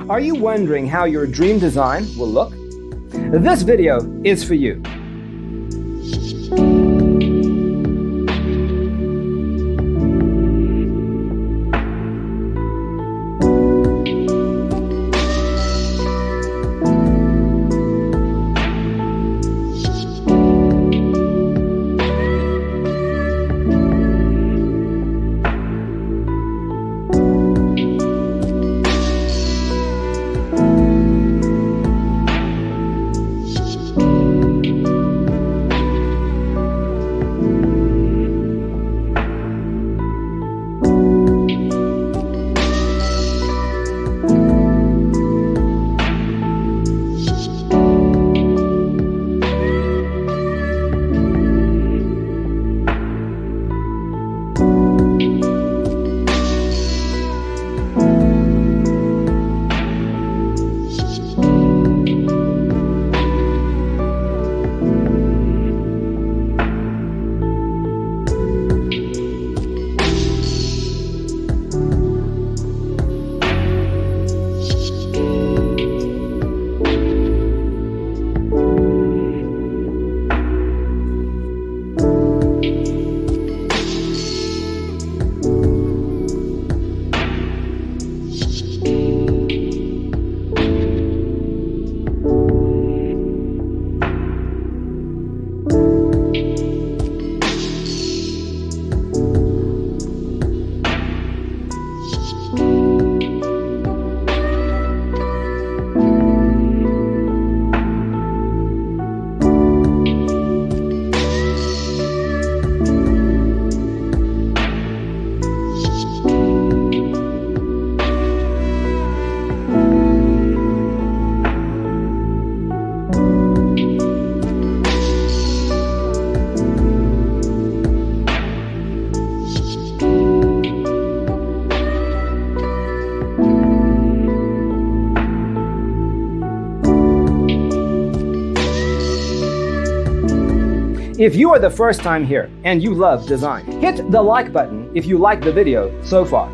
Are you wondering how your dream design will look? This video is for you. If you are the first time here and you love design, hit the like button if you like the video so far.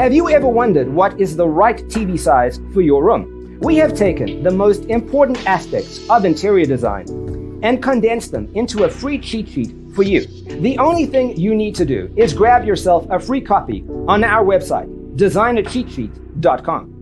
Have you ever wondered what is the right TV size for your room? We have taken the most important aspects of interior design and condensed them into a free cheat sheet for you. The only thing you need to do is grab yourself a free copy on our website, designercheatsheet.com.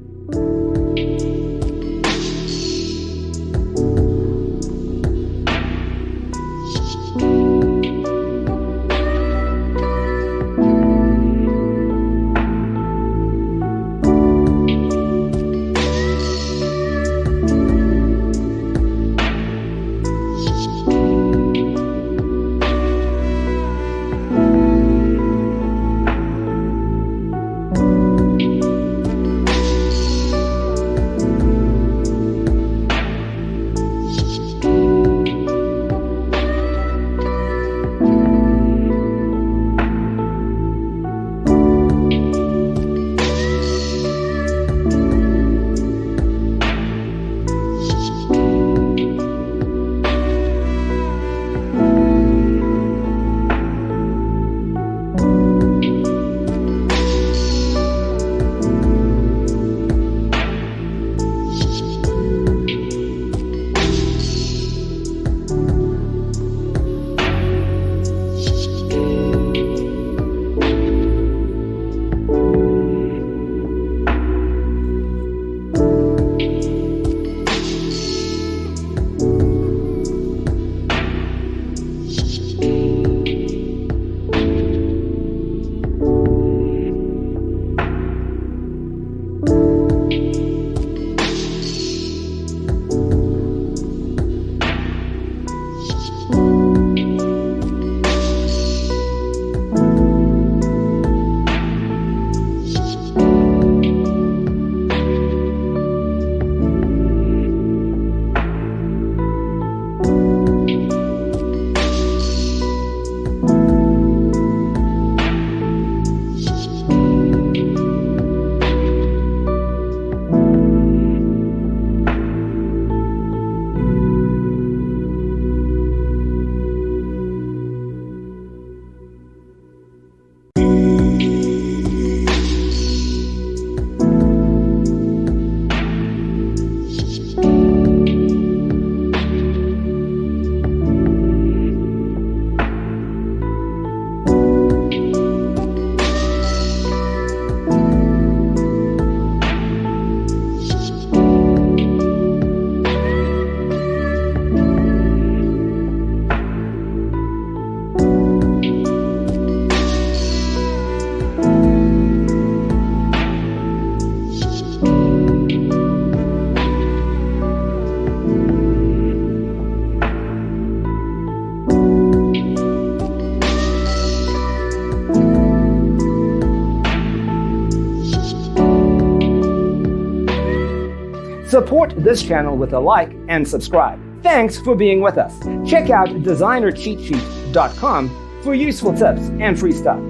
Support this channel with a like and subscribe. Thanks for being with us. Check out designercheatsheet.com for useful tips and free stuff.